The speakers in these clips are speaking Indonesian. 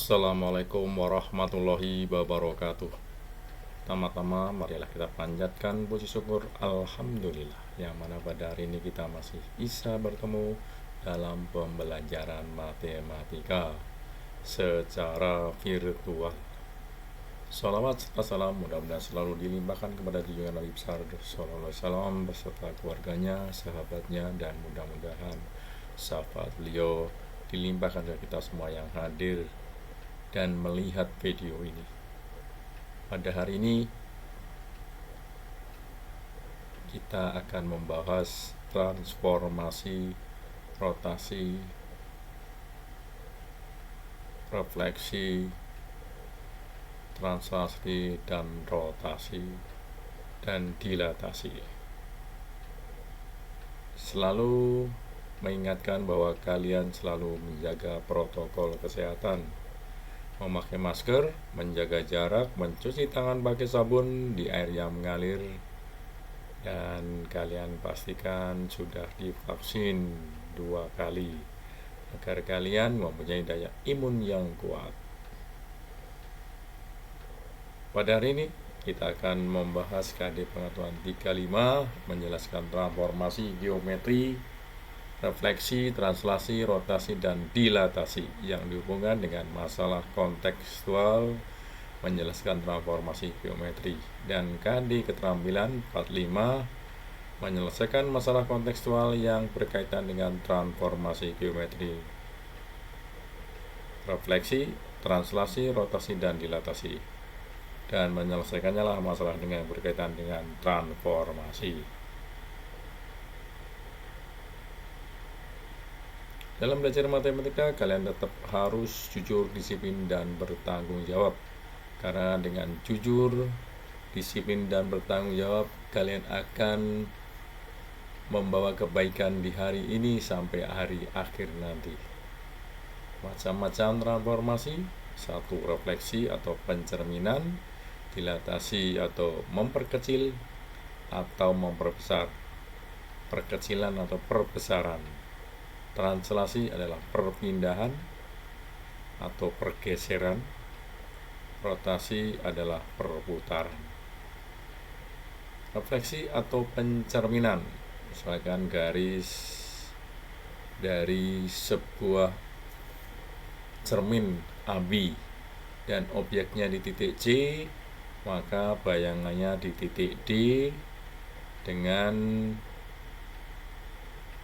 Assalamualaikum warahmatullahi wabarakatuh. Pertama-tama marilah kita panjatkan puji syukur Alhamdulillah, yang mana pada hari ini kita masih bisa bertemu dalam pembelajaran matematika secara virtual. Salawat serta salam mudah-mudahan selalu dilimpahkan kepada junjungan Nabi besar Sallallahu Alaihi Wasallam beserta keluarganya, sahabatnya, dan mudah-mudahan syafaat beliau dilimpahkan kepada kita semua yang hadir dan melihat video ini. Pada hari ini kita akan membahas transformasi, rotasi, refleksi, translasi, dan rotasi, dan dilatasi. Selalu mengingatkan bahwa kalian selalu menjaga protokol kesehatan, memakai masker, menjaga jarak, mencuci tangan pakai sabun di air yang mengalir, dan kalian pastikan sudah divaksin 2 kali agar kalian mempunyai daya imun yang kuat. Pada hari ini kita akan membahas KD Pengetahuan 35, menjelaskan transformasi geometri, refleksi, translasi, rotasi, dan dilatasi yang dihubungkan dengan masalah kontekstual, menjelaskan transformasi geometri. Dan KD keterampilan 45, menyelesaikan masalah kontekstual yang berkaitan dengan transformasi geometri, refleksi, translasi, rotasi, dan dilatasi. Dan menyelesaikannya lah masalah dengan berkaitan dengan transformasi. Dalam belajar matematika, kalian tetap harus jujur, disiplin, dan bertanggung jawab. Karena dengan jujur, disiplin, dan bertanggung jawab, kalian akan membawa kebaikan di hari ini sampai hari akhir nanti. Macam-macam transformasi: 1. Refleksi atau pencerminan, dilatasi atau memperkecil atau memperbesar, perkecilan atau perbesaran. Translasi adalah perpindahan atau pergeseran. Rotasi adalah perputaran. Refleksi atau pencerminan, misalkan garis dari sebuah cermin AB dan objeknya di titik C, maka bayangannya di titik D dengan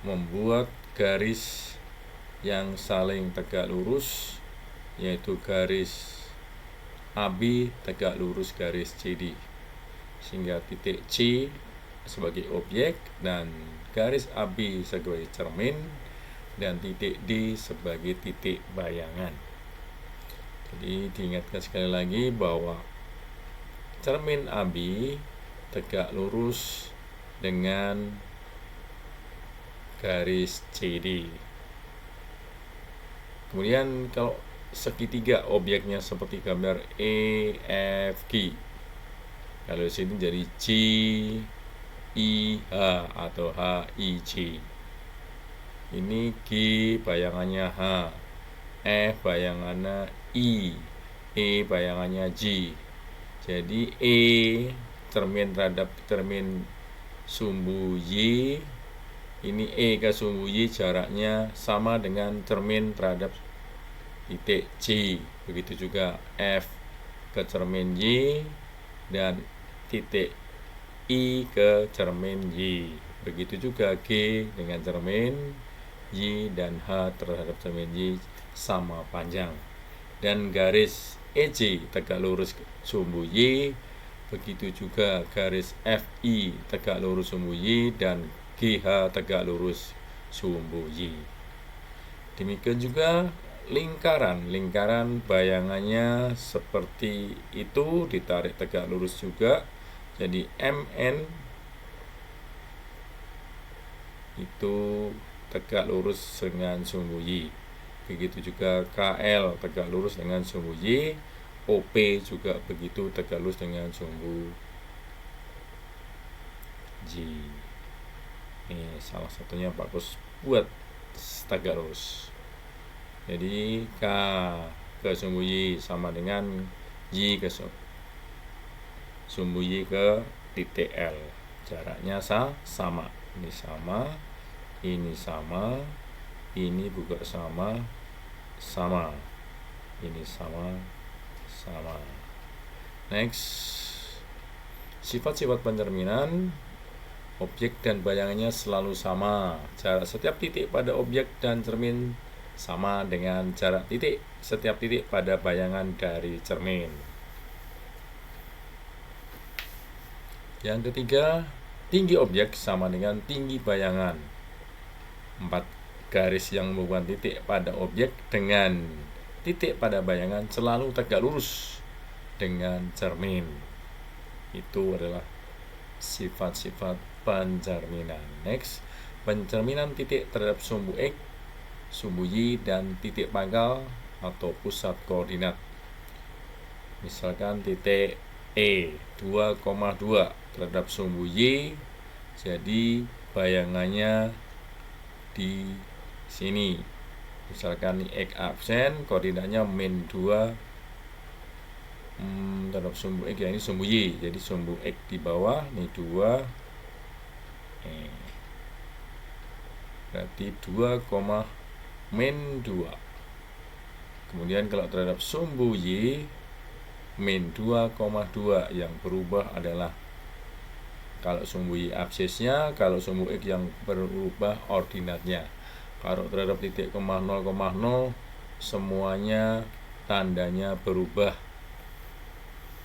membuat garis yang saling tegak lurus, yaitu garis AB tegak lurus garis CD, sehingga titik C sebagai objek dan garis AB sebagai cermin dan titik D sebagai titik bayangan. Jadi diingatkan sekali lagi bahwa cermin AB tegak lurus dengan garis CD. Kemudian kalau segitiga objeknya seperti gambar EFG, kalau di sini jadi G I H atau H I J. Ini G bayangannya H, F bayangannya I, E bayangannya J. Jadi E cermin terhadap cermin sumbu Y, ini E ke sumbu Y jaraknya sama dengan cermin terhadap titik J. Begitu juga F ke cermin Y dan titik I ke cermin Y. Begitu juga G dengan cermin Y dan H terhadap cermin Y sama panjang. Dan garis EJ tegak lurus sumbu Y, begitu juga garis FI tegak lurus sumbu Y dan GH tegak lurus sumbu Y. Demikian juga lingkaran bayangannya seperti itu, ditarik tegak lurus juga, jadi MN itu tegak lurus dengan sumbu Y. Begitu juga KL tegak lurus dengan sumbu Y, OP juga begitu tegak lurus dengan sumbu J. Ini salah satunya bagus buat tegak lurus. Jadi K ke sumbu Y sama dengan Y ke sumbu Y ke titik L. Jaraknya sama. Ini sama, ini sama, ini juga sama, ini sama. Next, sifat-sifat pencerminan. Objek dan bayangannya selalu sama. Jarak setiap titik pada objek dan cermin sama dengan jarak titik setiap titik pada bayangan dari cermin. Yang ketiga, tinggi objek sama dengan tinggi bayangan. 4 garis yang menghubungkan titik pada objek dengan titik pada bayangan selalu tegak lurus dengan cermin. Itu adalah sifat-sifat pencerminan. Next, pencerminan titik terhadap sumbu X, sumbu Y, dan titik pangkal atau pusat koordinat. Misalkan titik E 2,2 terhadap sumbu Y, jadi bayangannya di sini. Misalkan X absen, koordinatnya min 2 terhadap sumbu X, ya ini sumbu Y, jadi sumbu X di bawah, ini 2, berarti 2, min 2. Kemudian kalau terhadap sumbu Y, min 2,2 yang berubah adalah kalau sumbu Y absisnya, kalau sumbu X yang berubah ordinatnya. Kalau terhadap titik 0,0 semuanya tandanya berubah,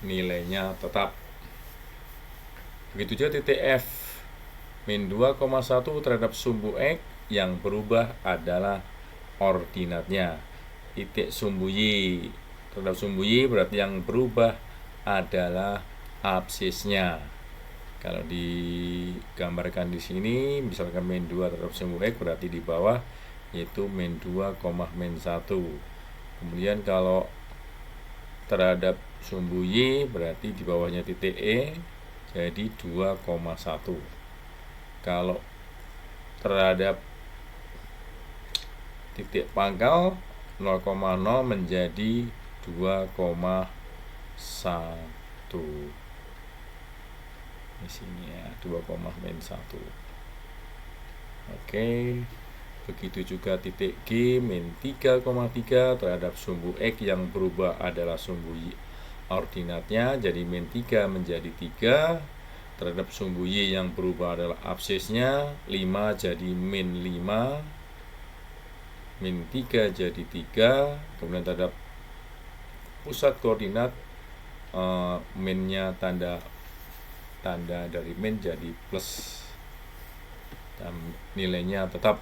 nilainya tetap. Begitu juga titik F, min 2,1 terhadap sumbu X yang berubah adalah ordinatnya. Titik sumbu Y terhadap sumbu Y berarti yang berubah adalah absisnya. Kalau digambarkan di sini, misalkan min 2 terhadap sumbu X berarti di bawah yaitu min 2, min 1. Kemudian kalau terhadap sumbu Y berarti di bawahnya titik E, jadi 2,1. Kalau terhadap titik pangkal 0,0 menjadi 2,1. Di sini ya, 2,-1. Oke. Begitu juga titik G min 3,3 terhadap sumbu X yang berubah adalah sumbu Y ordinatnya, jadi min 3 menjadi 3. Terhadap sumbu Y yang berubah adalah absisnya, 5 jadi min 5, min 3 jadi 3. Kemudian terhadap pusat koordinat, minnya tanda dari min jadi plus, dan nilainya tetap,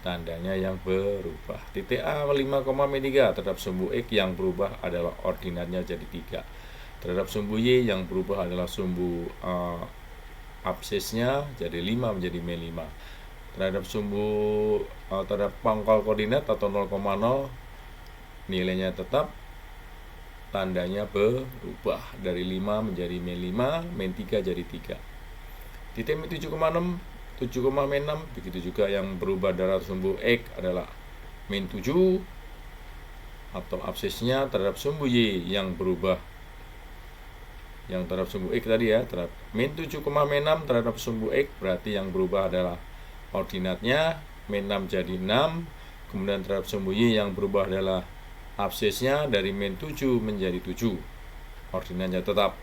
tandanya yang berubah. Titik A 5,3 terhadap sumbu X yang berubah adalah ordinatnya jadi 3. Terhadap sumbu Y yang berubah adalah sumbu absisnya, jadi 5 menjadi min 5. Terhadap terhadap pangkal koordinat atau 0,0 nilainya tetap, tandanya berubah dari 5 menjadi min 5, min 3 jadi 3. Titik min 7,6, begitu juga yang berubah dari sumbu X adalah min 7 atau absisnya. Terhadap sumbu Y yang berubah, yang terhadap sumbu X tadi ya, terhadap min 7,6 terhadap sumbu X berarti yang berubah adalah ordinatnya, min 6 jadi 6. Kemudian terhadap sumbu Y yang berubah adalah absisnya, dari min 7 menjadi 7, ordinatnya tetap.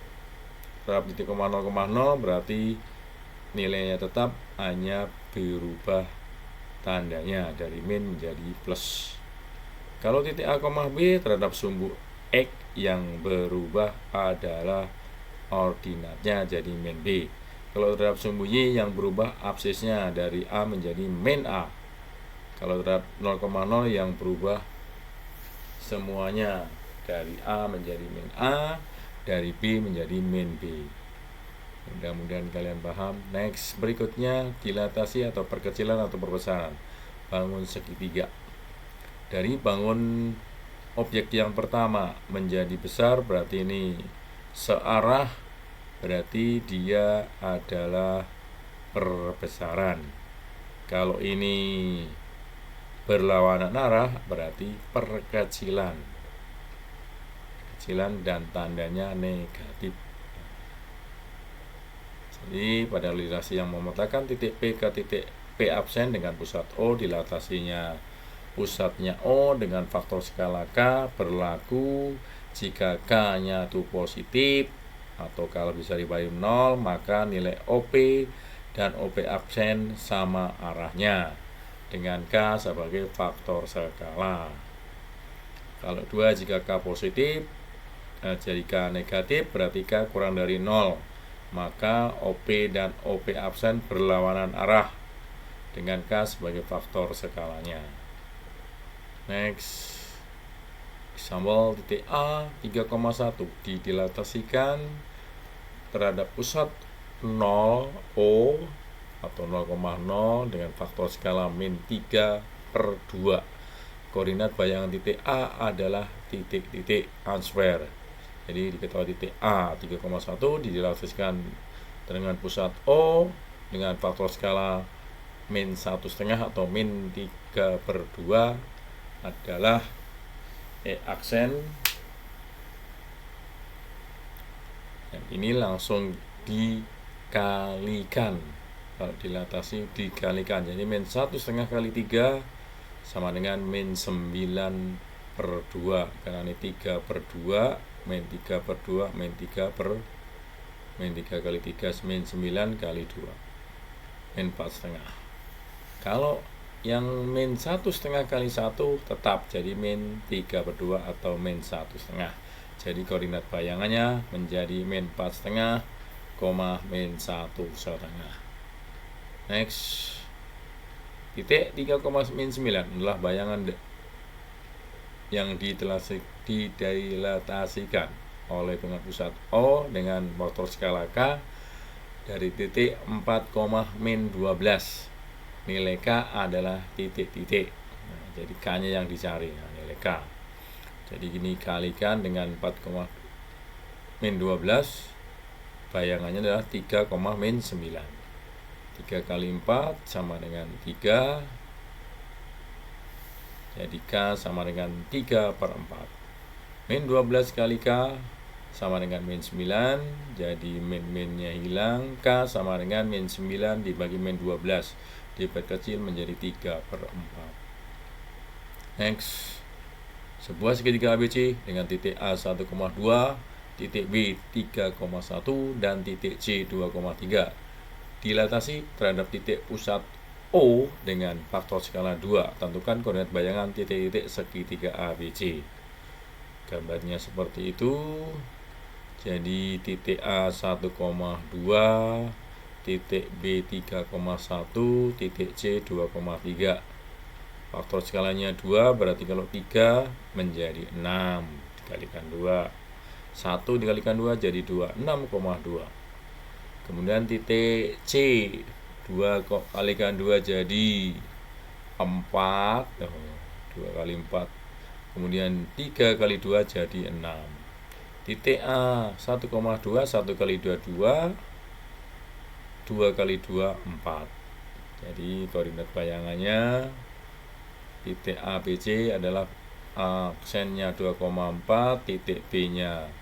Terhadap titik 0,0 berarti nilainya tetap, hanya berubah tandanya dari min menjadi plus. Kalau titik A, B terhadap sumbu X yang berubah adalah ordinatnya jadi min B. Kalau terhadap sumbu Y yang berubah absisnya dari A menjadi min A. Kalau terhadap 0,0 yang berubah semuanya dari A menjadi min A, dari B menjadi min B. Mudah-mudahan kalian paham. Next, berikutnya dilatasi atau perkecilan atau perbesaran bangun segitiga. Dari bangun objek yang pertama menjadi besar berarti ini searah, berarti dia adalah perbesaran. Kalau ini berlawanan arah berarti perkecilan. kekecilan dan tandanya negatif. Jadi pada ilustrasi yang memetakan titik P ke titik P absen dengan pusat O, dilatasinya pusatnya O dengan faktor skala K berlaku jika K-nya itu positif atau kalau bisa dibagi 0, maka nilai OP dan OP absen sama arahnya dengan K sebagai faktor skala. Kalau 2 jika K positif, jadi K negatif berarti K kurang dari 0, maka OP dan OP absen berlawanan arah dengan K sebagai faktor skalanya. Next, example titik A 3,1 didilatasikan terhadap pusat 0 O atau 0,0 dengan faktor skala min 3/2. Koordinat bayangan titik A adalah titik-titik answer. Jadi diketahui titik A 3,1 didilatasikan dengan pusat O dengan faktor skala min 1,5 atau min 3/2 adalah E aksen. Dan ini langsung dikalikan. Kalau dilatasi dikalikan, jadi min 1,5 kali 3 sama dengan min 9/2, karena ini 3/2, min 3/2, min 3 kali 3, min 9 kali 2, min 4,5. Kalau yang min 1,5 kali 1 tetap jadi min 3/2 atau min 1,5. Jadi koordinat bayangannya menjadi min 4,5, min 1,5. Next, titik 3,9 adalah bayangan yang didilatasikan oleh dengan pusat O dengan faktor skala K dari titik 4,-12. Nilai K adalah titik-titik. Nah, jadi K-nya yang dicari, nilai K. Jadi ini kalikan dengan 4,-12, bayangannya adalah 3,-9. 3 kali 4 sama dengan 3, jadi K sama dengan 3/4. Min 12 kali K sama dengan min 9, jadi min-minnya hilang, K sama dengan min 9 dibagi min 12, diperkecil menjadi 3/4. Next, sebuah segitiga ABC dengan titik A 1,2, titik B 3,1 dan titik C 2,3 dilatasi terhadap titik pusat O dengan faktor skala 2. Tentukan koordinat bayangan titik-titik segitiga ABC. Gambarnya seperti itu. Jadi titik A 1,2, titik B 3,1, titik C 2,3. Faktor skalanya 2, berarti kalau 3 menjadi 6 dikalikan 2. 1 dikalikan 2 jadi 2, 6,2. Kemudian titik C 2 kalikan 2 jadi 4, 2 kali 4. Kemudian 3 kali 2 jadi 6. Titik A 1,2, 1 kali 2 2, 2 kali 2 4. Jadi koordinat bayangannya titik ABC adalah aksennya 2,4, titik B-nya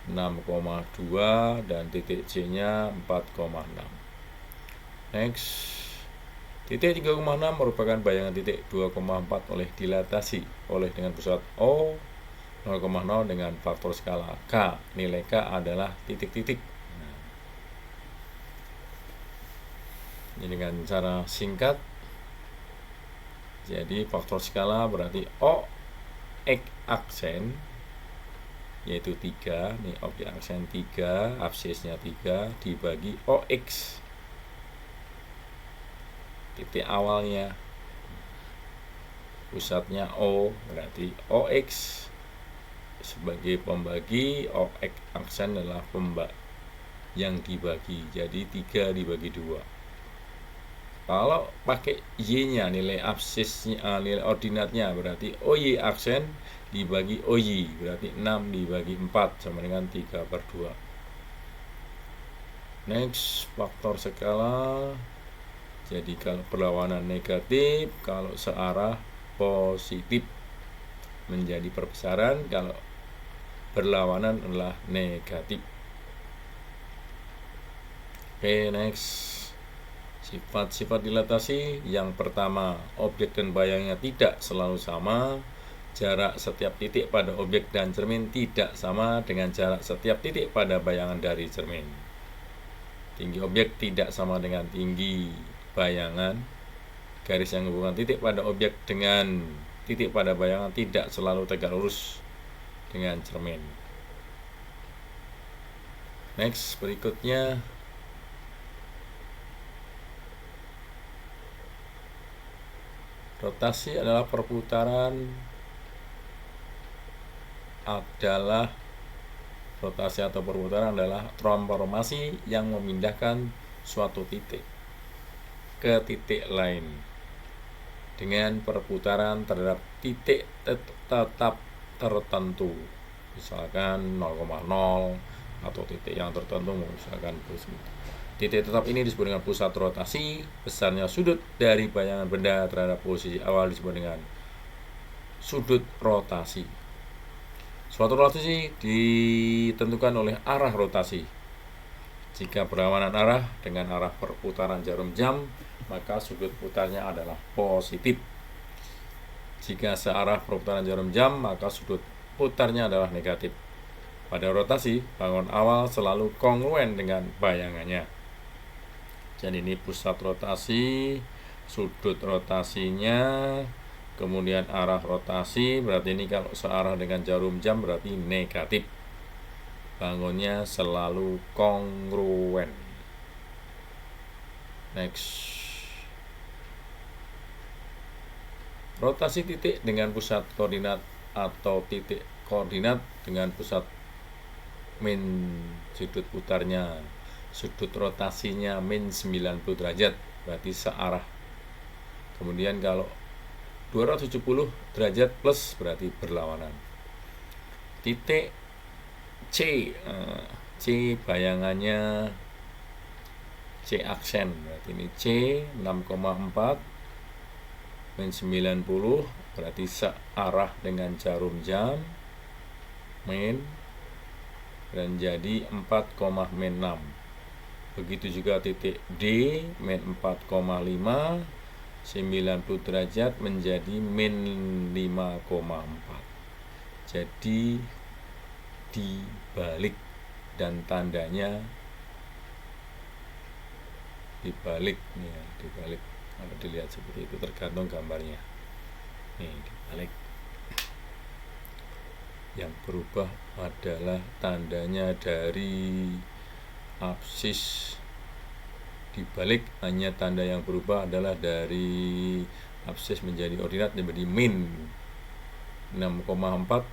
6,2 dan titik C-nya 4,6. Next, titik 3,6 merupakan bayangan titik 2,4 oleh dilatasi oleh dengan pusat O 0,0 dengan faktor skala K. Nilai K adalah titik-titik. Nah, ini dengan cara singkat. Jadi faktor skala berarti O X aksen yaitu 3, nih objek aksen 3, absisnya 3 dibagi OX titik awalnya, pusatnya O, berarti OX sebagai pembagi, OX aksen adalah yang dibagi, jadi 3 dibagi 2. Kalau pakai Y-nya, nilai absisnya, nilai ordinatnya berarti OY aksen dibagi OY, berarti 6 dibagi 4 sama dengan 3/2. Next, faktor skala. Jadi kalau perlawanan negatif, kalau searah positif menjadi perbesaran, kalau berlawanan adalah negatif. Oke, next. Sifat-sifat dilatasi yang pertama, objek dan bayangnya tidak selalu sama. Jarak setiap titik pada objek dan cermin tidak sama dengan jarak setiap titik pada bayangan dari cermin. Tinggi objek tidak sama dengan tinggi bayangan. Garis yang menghubungkan titik pada objek dengan titik pada bayangan tidak selalu tegak lurus dengan cermin. Next, berikutnya. Rotasi adalah rotasi atau perputaran adalah transformasi yang memindahkan suatu titik ke titik lain dengan perputaran terhadap titik tetap tertentu, misalkan 0,0 atau titik yang tertentu, misalkan titik tetap ini disebut dengan pusat rotasi. Besarnya sudut dari bayangan benda terhadap posisi awal disebut dengan sudut rotasi. Suatu rotasi ditentukan oleh arah rotasi. Jika berlawanan arah dengan arah perputaran jarum jam, maka sudut putarnya adalah positif. Jika searah perputaran jarum jam, maka sudut putarnya adalah negatif. Pada rotasi, bangun awal selalu kongruen dengan bayangannya. Jadi ini pusat rotasi, sudut rotasinya, kemudian arah rotasi. Berarti ini kalau searah dengan jarum jam berarti negatif. Bangunnya selalu kongruen. Next. Rotasi titik dengan pusat koordinat atau titik koordinat dengan pusat min sudut putarnya, sudut rotasinya min 90 derajat, berarti searah. Kemudian kalau 270 derajat plus berarti berlawanan. Titik C bayangannya C aksen, berarti ini C 6,4 min 90 berarti searah dengan jarum jam min dan jadi 4,6. Begitu juga titik D min 4,5 90 derajat menjadi min 5,4. Jadi dibalik dan tandanya dibalik nih ya, dibalik. Kalau dilihat seperti itu tergantung gambarnya. Nih, dibalik. Yang berubah adalah tandanya dari absis. Dibalik hanya tanda yang berubah adalah dari absis menjadi ordinat menjadi min 6,4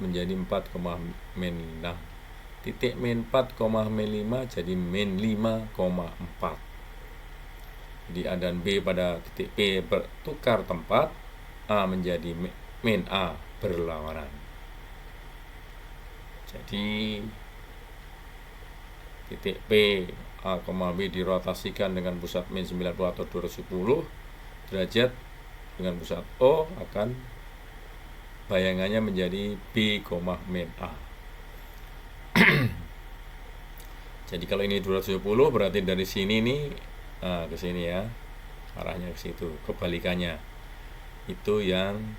menjadi 4,6. Titik min 4,5 jadi min 5,4. Jadi A dan B pada titik P bertukar tempat, A menjadi min A berlawanan. Jadi titik P A, B dirotasikan dengan pusat min 90 atau 210 derajat dengan pusat O akan bayangannya menjadi B, min A. Jadi kalau ini 270 berarti dari sini nih ke sini ya, arahnya ke situ, kebalikannya itu yang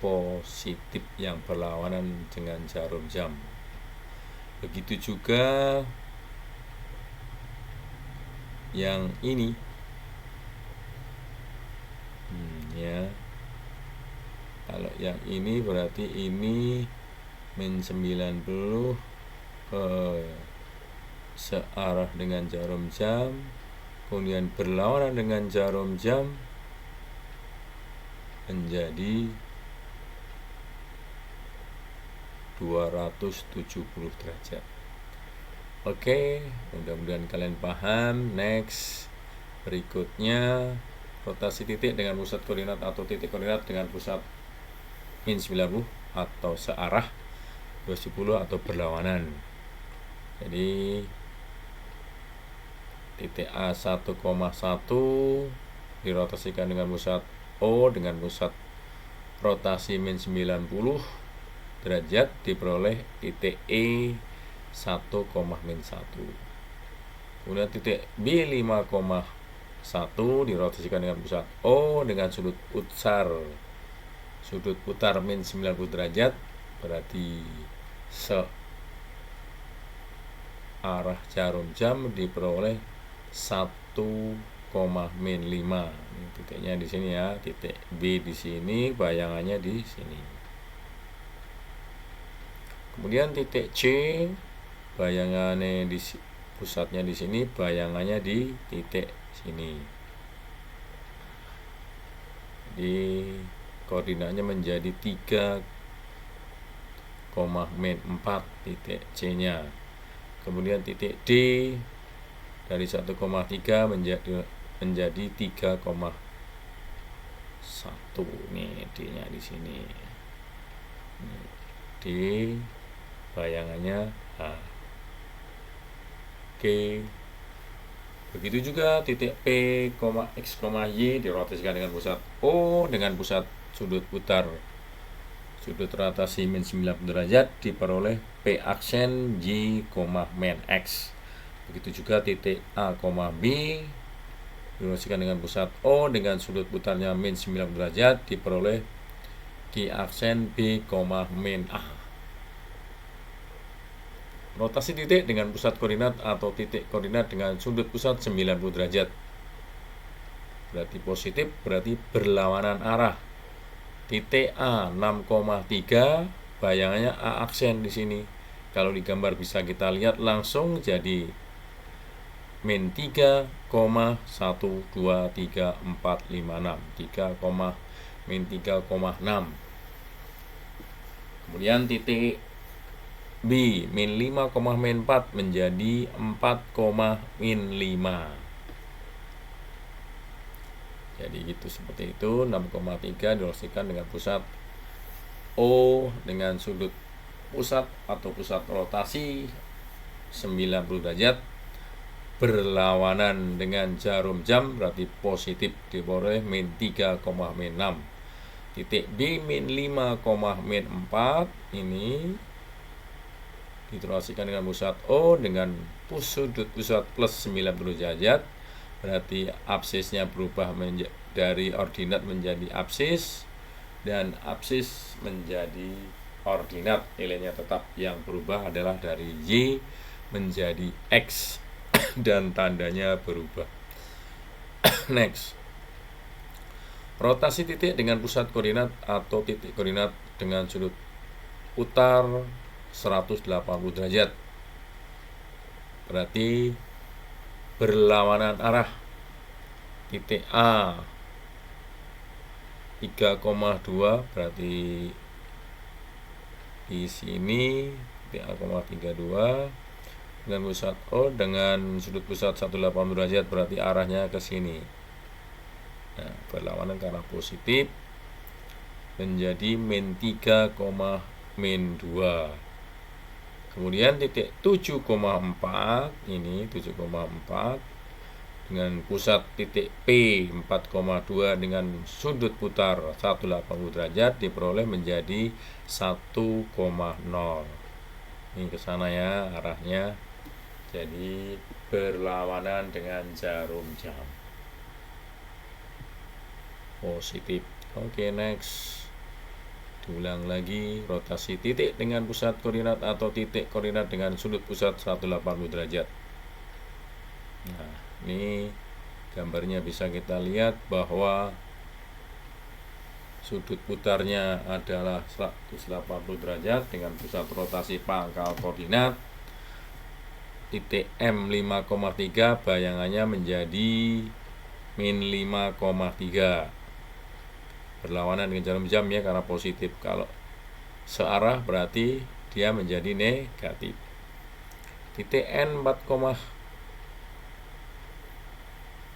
positif, yang berlawanan dengan jarum jam. Begitu juga yang ini ya, kalau yang ini berarti ini min 90 searah dengan jarum jam, kemudian berlawanan dengan jarum jam menjadi 270 derajat. Oke, mudah-mudahan kalian paham. Next, berikutnya rotasi titik dengan pusat koordinat atau titik koordinat dengan pusat min 90 atau searah 210 atau berlawanan. Jadi titik A 1,1 dirotasikan dengan pusat O dengan pusat rotasi min 90 derajat diperoleh titik E 1, min 1. Kemudian titik B 5,1 dirotasikan dengan pusat O dengan sudut putar min 90 derajat, berarti searah jarum jam diperoleh 1, min 5. Ini titiknya di sini ya, titik B di sini, bayangannya di sini. Kemudian titik C, bayangannya di pusatnya di sini, bayangannya di titik sini. Jadi koordinatnya menjadi 3, min 4 titik C-nya. Kemudian titik D dari 1,3 menjadi 3,1. Nih D-nya di sini. D bayangannya H. Oke. Begitu juga titik P, X, Y dirotasikan dengan pusat O dengan pusat sudut rotasi min 90 derajat diperoleh P aksen Y, min X. Begitu juga titik A, B dirotasikan dengan pusat O dengan sudut putarnya min 90 derajat diperoleh Q aksen B, min A. Rotasi titik dengan pusat koordinat atau titik koordinat dengan sudut pusat 90 derajat. Berarti positif, berarti berlawanan arah. Titik A 6,3 bayangannya A aksen di sini. Kalau di gambar bisa kita lihat langsung jadi min 3, 1, 2, 3, 4, 5, 6. Min 3,6. Kemudian titik B min 5, min 4 menjadi 4, min 5. Jadi gitu, seperti itu. 6,3 dirotasikan dengan pusat O dengan sudut pusat atau pusat rotasi 90 derajat berlawanan dengan jarum jam, berarti positif diperoleh min 3, min 6. Titik B min 5, min 4 ini dirotasikan dengan pusat O dengan sudut pusat plus 90 derajat, berarti absisnya berubah dari ordinat menjadi absis dan absis menjadi ordinat. Nilainya tetap, yang berubah adalah dari Y menjadi X dan tandanya berubah. Next, rotasi titik dengan pusat koordinat atau titik koordinat dengan sudut putar 180 derajat, berarti berlawanan arah. Titik A 3,2 berarti di sini titik A, 32 dengan pusat O dengan sudut pusat 180 derajat, berarti arahnya ke sini. Nah, berlawanan ke arah positif menjadi min 3, min 2. Kemudian titik 7,4 ini 7,4 dengan pusat titik P 4,2 dengan sudut putar 180 derajat diperoleh menjadi 1,0. Ini ke sana ya arahnya. Jadi berlawanan dengan jarum jam. Positif. Oke, next. Diulang lagi, rotasi titik dengan pusat koordinat atau titik koordinat dengan sudut pusat 180 derajat. Nah, ini gambarnya bisa kita lihat bahwa sudut putarnya adalah 180 derajat dengan pusat rotasi pangkal koordinat. Titik M 5,3 bayangannya menjadi min 5,3. Berlawanan dengan jarum jam ya, karena positif. Kalau searah berarti dia menjadi negatif. Titik N 4,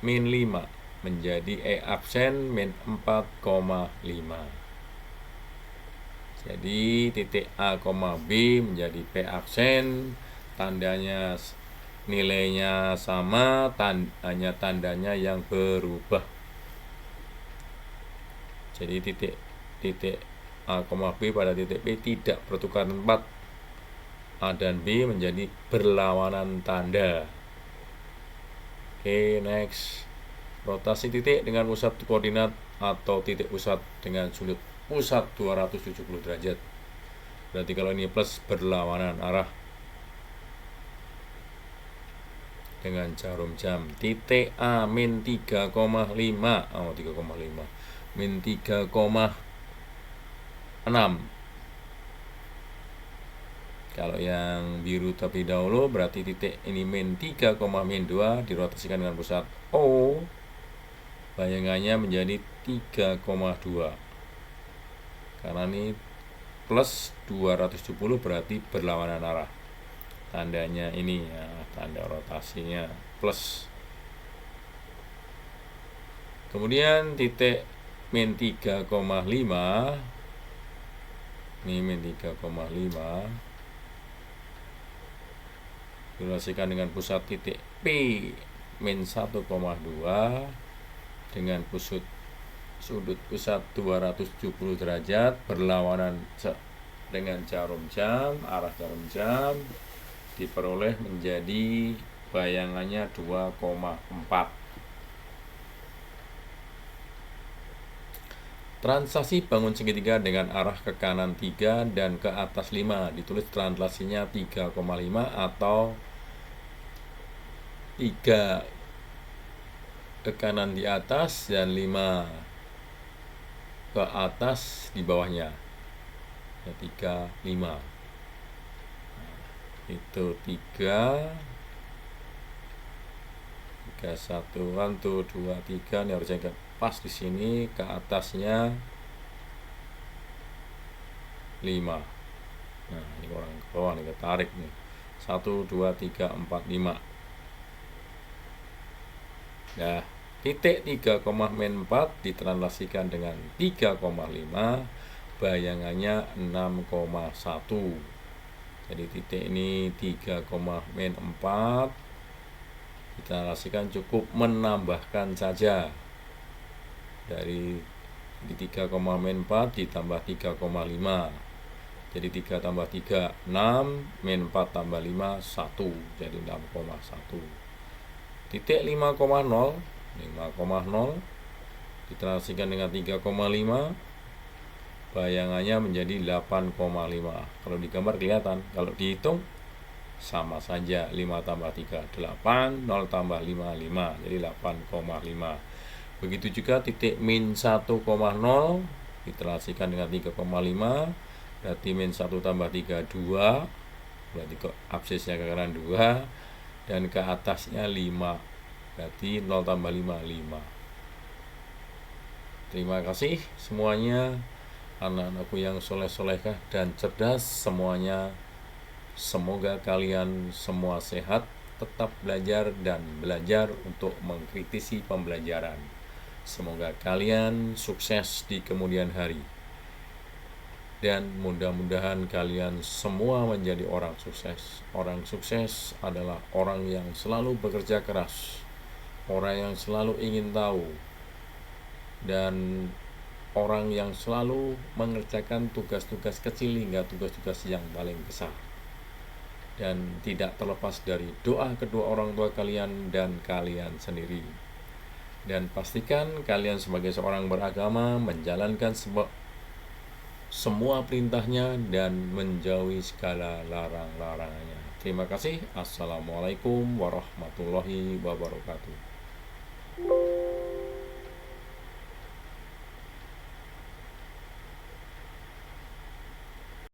min 5 menjadi E absen min 4,5. Jadi titik A, B menjadi P absen, tandanya nilainya sama, hanya tandanya yang berubah. Jadi titik A, B pada titik P tidak bertukar tempat. A dan B menjadi berlawanan tanda. Oke, next. Rotasi titik dengan pusat koordinat atau titik pusat dengan sudut pusat 270 derajat. Berarti kalau ini plus berlawanan arah dengan jarum jam. Titik A min 3,5 3,5 min 3,6. Kalau yang biru terlebih dahulu berarti titik ini min 3, min 2 dirotasikan dengan pusat O. Bayangannya menjadi 3,2. Karena ini plus 270 berarti berlawanan arah. Tandanya ini ya, tanda rotasinya plus. Kemudian titik min 3,5 ini min 3,5 dirotasikan dengan pusat titik P min 1,2 dengan sudut pusat 270 derajat berlawanan dengan jarum jam. Arah jarum jam diperoleh menjadi bayangannya 2,4. Translasi bangun segitiga dengan arah ke kanan 3 dan ke atas 5. Ditulis translasinya 3,5 atau 3 ke kanan di atas dan 5 ke atas di bawahnya. Ya, 3, 5. Itu 3 1, 1, 2, 3. Ini harusnya pas di sini, ke atasnya 5. Nah, ini orang ke bawah nih, ketarik nih. 1, 2, 3, 4, 5. Nah, titik 3, min 4 ditranslasikan dengan 3,5, bayangannya 6,1. Jadi titik ini 3, min 4 ditranslasikan cukup menambahkan saja. Dari 3, min 4 ditambah 3,5. Jadi 3 tambah 3, 6, min 4 tambah 5, 1. Jadi 6,1. Titik 5,0 ditranslasikan dengan 3,5, bayangannya menjadi 8,5. Kalau digambar kelihatan, kalau dihitung sama saja. 5 tambah 3, 8, 0 tambah 5, 5. Jadi 8,5. Begitu juga titik min 1,0 ditranslasikan dengan 3,5, berarti min 1 tambah 3, 2. Berarti kok absisnya ke kanan 2 dan ke atasnya 5. Berarti 0 tambah 5, 5. Terima kasih semuanya, anak-anakku yang soleh-solehah dan cerdas semuanya. Semoga kalian semua sehat, tetap belajar dan belajar untuk mengkritisi pembelajaran. Semoga kalian sukses di kemudian hari. Dan mudah-mudahan kalian semua menjadi orang sukses. Orang sukses adalah orang yang selalu bekerja keras, orang yang selalu ingin tahu, dan orang yang selalu mengerjakan tugas-tugas kecil hingga tugas-tugas yang paling besar. Dan tidak terlepas dari doa kedua orang tua kalian dan kalian sendiri. Dan pastikan kalian sebagai seorang beragama menjalankan semua perintahnya dan menjauhi segala larang-larangannya. Terima kasih. Assalamualaikum warahmatullahi wabarakatuh.